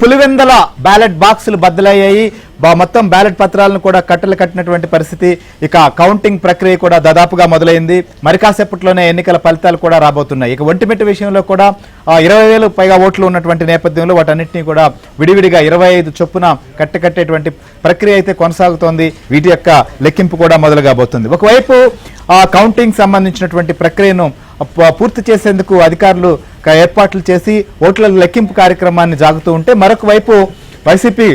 Pulivendula ballot బాక్సులు బద్దలయ్యాయి. మొత్తం ballot పత్రాలను కూడా కట్టలు కట్టినటువంటి పరిస్థితి. ఇక కౌంటింగ్ ప్రక్రియ కూడా దాదాపుగా మొదలైంది. మరి కాసేపట్లోనే ఎన్నికల ఫలితాలు కూడా రాబోతున్నాయి. ఇక ఒంటిమిట్ట విషయంలో కూడా 20,000 పైగా ఓట్లు ఉన్నటువంటి నేపథ్యంలో వాటన్నిటినీ కూడా విడివిడిగా 25 చొప్పున కట్టేటువంటి ప్రక్రియ అయితే కొనసాగుతోంది. వీటి యొక్క లెక్కింపు కూడా మొదలు కాబోతుంది. ఒకవైపు కౌంటింగ్ సంబంధించినటువంటి ప్రక్రియను పూర్తి చేసేందుకు అధికారులు ఏర్పాట్లు చేసి ఓట్ల లెక్కింపు కార్యక్రమాన్ని జాగుతూ ఉంటే, మరొక వైపు వైసీపీ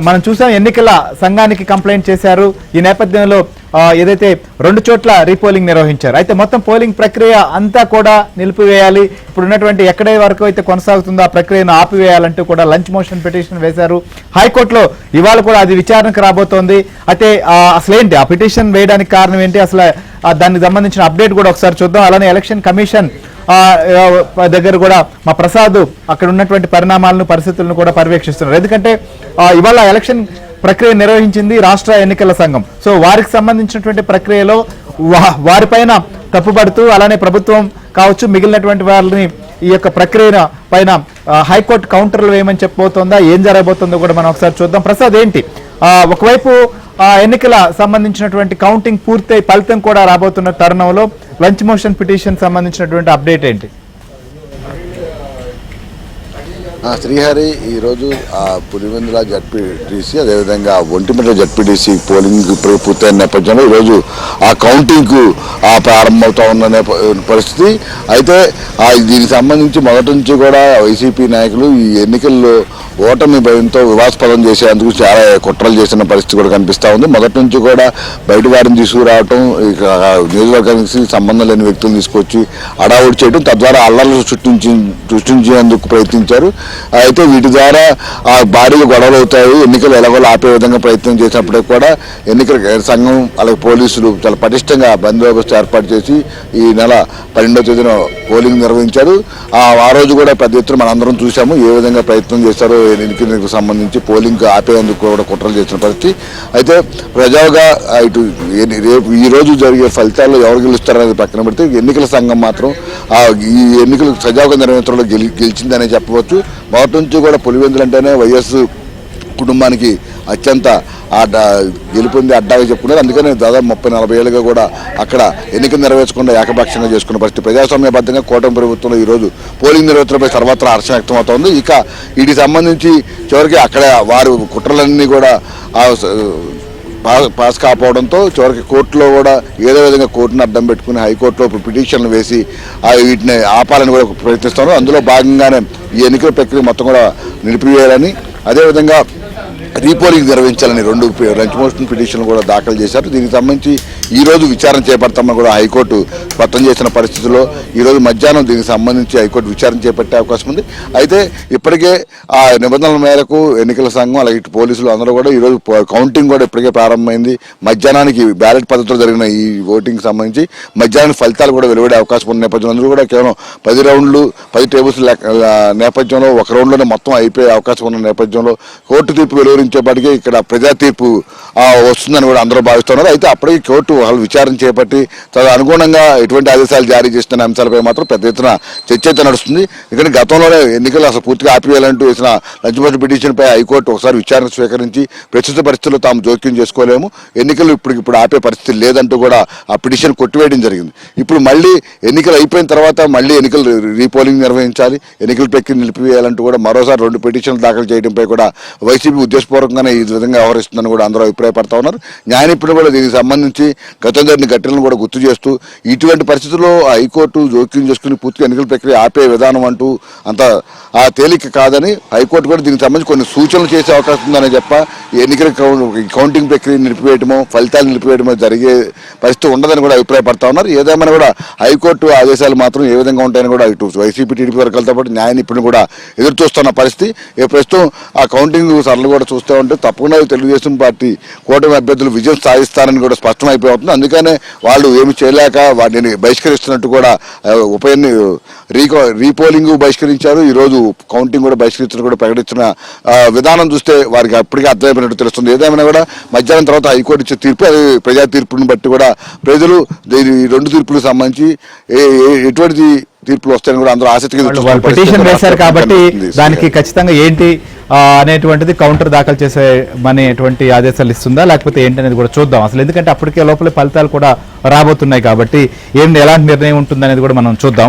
మనం చూసాం ఎన్నికల సంఘానికి కంప్లైంట్ చేశారు. ఈ నేపథ్యంలో ఏదైతే 2 చోట్ల రీపోలింగ్ నిర్వహించారు. అయితే మొత్తం పోలింగ్ ప్రక్రియ అంతా కూడా నిలిపివేయాలి, ఇప్పుడు ఉన్నటువంటి ఎక్కడే వరకు అయితే కొనసాగుతుందో ఆ ప్రక్రియను ఆపివేయాలంటూ కూడా లంచ్ మోషన్ పిటిషన్ వేశారు. హైకోర్టులో ఇవాళ కూడా అది విచారణకు రాబోతోంది. అయితే అసలేంటి ఆ పిటిషన్ వేయడానికి కారణం ఏంటి, అసలు దానికి సంబంధించిన అప్డేట్ కూడా ఒకసారి చూద్దాం. అలానే ఎలక్షన్ కమిషన్ దగ్గర కూడా మా ప్రసాద్ అక్కడ ఉన్నటువంటి పరిణామాలను పరిస్థితులను కూడా పర్యవేక్షిస్తున్నారు. ఎందుకంటే ఇవాళ ఎలక్షన్ ప్రక్రియ నిర్వహించింది రాష్ట్ర ఎన్నికల సంఘం. సో వారికి సంబంధించినటువంటి ప్రక్రియలో వారిపైన తప్పుపడుతూ, అలానే ప్రభుత్వం కావచ్చు మిగిలినటువంటి వాళ్ళని ఈ యొక్క ప్రక్రియ పైన హైకోర్టు కౌంటర్లు వేయమని చెప్పబోతోందా, ఏం జరగబోతుందో కూడా మనం ఒకసారి చూద్దాం. ప్రసాద్, ఏంటి ఒకవైపు ఎన్నికల సంబంధించినటువంటి కౌంటింగ్ పూర్తయి ఫలితం కూడా రాబోతున్న తరుణంలో లంచ్ మోషన్ పిటిషన్ సంబంధించినటువంటి అప్డేట్ ఏంటి? శ్రీహరి, ఈరోజు పులివెందుల జడ్పీటీసీ అదేవిధంగా ఒంటిమిట్ట జడ్పీటీసీ పోలింగ్ పూర్తయిన నేపథ్యంలో ఈరోజు ఆ కౌంటింగ్కు ప్రారంభమవుతా ఉన్న పరిస్థితి. అయితే దీనికి సంబంధించి మొదటి నుంచి కూడా వైసీపీ నాయకులు ఈ ఎన్నికల్లో ఓటమి భయంతో వివాదాస్పదం చేసేందుకు చాలా కుట్రలు చేసిన పరిస్థితి కూడా కనిపిస్తూ ఉంది. మొదటి నుంచి కూడా బయట వారిని తీసుకురావటం, నియోజకవర్గానికి సంబంధం లేని వ్యక్తులను తీసుకొచ్చి అడావుడి చేయడం, తద్వారా అల్లర్లు సృష్టించేందుకు ప్రయత్నించారు. అయితే వీటి ద్వారా భారీగా గొడవలు అవుతాయి, ఎన్నికలు ఎలాగోలా ఆపే విధంగా ప్రయత్నం చేసినప్పటికీ కూడా ఎన్నికల సంఘం అలాగే పోలీసులు చాలా పటిష్టంగా బందోబస్తు ఏర్పాటు చేసి ఈ నెల 12వ తేదీన పోలింగ్ నిర్వహించారు. ఆ రోజు కూడా పెద్ద ఎత్తున మనందరం చూసాము ఏ విధంగా ప్రయత్నం చేశారో ఎన్నికలకు సంబంధించి పోలింగ్ ఆపేందుకు కూడా కుట్రలు చేసిన పరిస్థితి. అయితే ప్రజాగా ఇటు రేపు ఈ రోజు జరిగే ఫలితాల్లో ఎవరు గెలుస్తారనేది పక్కన పెడితే ఎన్నికల సంఘం మాత్రం ఈ ఎన్నికలు సజావుగా నిర్వహించడంలో గెలిచిందనే చెప్పవచ్చు. మొదటి నుంచి కూడా పులివెందులు అంటేనే వైఎస్ కుటుంబానికి అత్యంత గెలుపొంది అడ్డాగా చెప్పుకున్నారు. అందుకని దాదాపు 30-40 ఏళ్ళుగా కూడా అక్కడ ఎన్నికలు నెరవేర్చకుండా ఏకపక్షంగా చేసుకున్న పరిస్థితి. ప్రజాస్వామ్యబద్ధంగా కూటమి ప్రభుత్వంలో ఈరోజు పోలింగ్ నిర్వహించడంపై సర్వత్రా హర్షం వ్యక్తమవుతోంది. ఇక వీటికి సంబంధించి చివరికి అక్కడ వారు కుట్రలన్నీ కూడా పాస్ కాకపోవడంతో చివరికి కోర్టులో కూడా ఏదో విధంగా కోర్టును అడ్డం పెట్టుకుని హైకోర్టులో పిటిషన్లు వేసి వీటిని ఆపాలని కూడా ప్రయత్నిస్తున్నారు. అందులో భాగంగానే ఈ ఎన్నికల ప్రక్రియ మొత్తం కూడా నిలిపివేయాలని, అదేవిధంగా రీపోలింగ్ నిర్వహించాలని 2 లంచ్ మోషన్ పిటిషన్లు కూడా దాఖలు చేశారు. దీనికి సంబంధించి ఈరోజు విచారణ చేపడతామని కూడా హైకోర్టు స్పష్టం చేసిన పరిస్థితుల్లో ఈరోజు మధ్యాహ్నం దీనికి సంబంధించి హైకోర్టు విచారణ చేపట్టే అవకాశం ఉంది. అయితే ఇప్పటికే ఆ నిబంధనల మేరకు ఎన్నికల సంఘం అలాగే ఇటు పోలీసులు అందరూ కూడా ఈరోజు కౌంటింగ్ కూడా ఇప్పటికే ప్రారంభమైంది. మధ్యాహ్నానికి బ్యాలెట్ పద్ధతిలో జరిగిన ఈ ఓటింగ్ సంబంధించి మధ్యాహ్నం ఫలితాలు కూడా వెలువడే అవకాశం ఉన్న నేపథ్యంలో అందరూ కూడా కేవలం 10 రౌండ్లు 10 టేబుల్స్ నేపథ్యంలో ఒక రౌండ్లోనే మొత్తం అయిపోయే అవకాశం ఉన్న నేపథ్యంలో కోర్టు తీర్పు వెలువరించేపటికే ఇక్కడ ప్రజా తీర్పు వస్తుందని కూడా అందరూ భావిస్తున్నారు. అయితే అప్పటికి కోర్టు వాళ్ళు విచారణ చేపట్టి అనుగుణంగా ఎటువంటి ఆదేశాలు జారీ చేస్తున్న అంశాలపై మాత్రం పెద్ద ఎత్తున చర్చ అయితే నడుస్తుంది. ఇక్కడ గతంలోనే ఎన్నికలు అసలు పూర్తిగా ఆపివేయాలంటూ వేసిన లంచ్ మోషన్ పిటిషన్పై హైకోర్టు ఒకసారి విచారణ స్వీకరించి ప్రస్తుత పరిస్థితుల్లో తాము జోక్యం చేసుకోలేము, ఎన్నికలు ఇప్పుడు ఆపే పరిస్థితి లేదంటూ కూడా ఆ పిటిషన్ కొట్టివేయడం జరిగింది. ఇప్పుడు మళ్ళీ ఎన్నికలు అయిపోయిన తర్వాత మళ్ళీ ఎన్నికలు రీపోలింగ్ నిర్వహించాలి, ఎన్నికల ప్రక్రియ నిలిపివేయాలంటూ కూడా మరోసారి 2 పిటిషన్లు దాఖలు చేయడంపై కూడా వైసీపీ ఉద్దేశపూర్వకంగానే ఈ విధంగా వ్యవహరిస్తుందని కూడా అందరూ అభిప్రాయపడతా ఉన్నారు. న్యాయ నిపుణులు కూడా దీనికి సంబంధించి గతం జరిగిన ఘటనలను కూడా గుర్తు చేస్తూ ఇటువంటి పరిస్థితుల్లో హైకోర్టు జోక్యం చేసుకుని పూర్తిగా ఎన్నికల ప్రక్రియ ఆపే విధానం అంటూ అంత తేలిక కాదని హైకోర్టు కూడా దీనికి సంబంధించి కొన్ని సూచనలు చేసే అవకాశం ఉందని చెప్ప ఎన్నికల కౌంటింగ్ ప్రక్రియ నిలిపివేయడమో ఫలితాలు నిలిపివేయడమో జరిగే పరిస్థితి ఉండదని కూడా అభిప్రాయపడతా ఉన్నారు. ఏదేమైనా కూడా హైకోర్టు ఆదేశాలు మాత్రం ఏ విధంగా ఉంటాయని కూడా ఇటు వైసీపీ టీడీపీ వర్గాలతో పాటు న్యాయ నిపుణులు కూడా ఎదురు చూస్తున్న పరిస్థితి. ప్రస్తుతం ఆ కౌంటింగ్ సరళి కూడా చూస్తూ ఉంటే తప్పకుండా తెలుగుదేశం పార్టీ కూటమి అభ్యర్థులు విజయం సాధిస్తారని కూడా స్పష్టమైపోతుంది. అందుకనే వాళ్ళు ఏమి చేయలేక వాటిని బహిష్కరిస్తున్నట్టు కూడా రీపోలింగ్ బహిష్కరించారు, ఈరోజు కౌంటింగ్ కూడా బహిష్కరించడం కూడా ప్రకటించిన విధానం చూస్తే వారికి అప్పటికే అర్థమైపోయినట్టు తెలుస్తుంది. ఏదేమైనా కూడా మధ్యాహ్నం తర్వాత హైకోర్టు ఇచ్చే తీర్పు అది ప్రజా తీర్పును బట్టి కూడా ప్రజలు ఈ 2 తీర్పులకు సంబంధించి ఎటువంటి తీర్పులు వస్తాయని కూడా అందరూ ఆసక్తిగా వాళ్ళు పిటిషన్ వేశారు కాబట్టి దానికి కనిపిస్తుంది. ఖచ్చితంగా ఏంటి అనేటువంటిది కౌంటర్ దాఖలు చేసే అనేటువంటి ఆదేశాలు ఇస్తుందా లేకపోతే ఏంటి అనేది కూడా చూద్దాం అసలు, ఎందుకంటే అప్పటికే లోపల ఫలితాలు కూడా రాబోతున్నాయి కాబట్టి ఎలాంటి నిర్ణయం ఉంటుందనేది కూడా మనం చూద్దాం.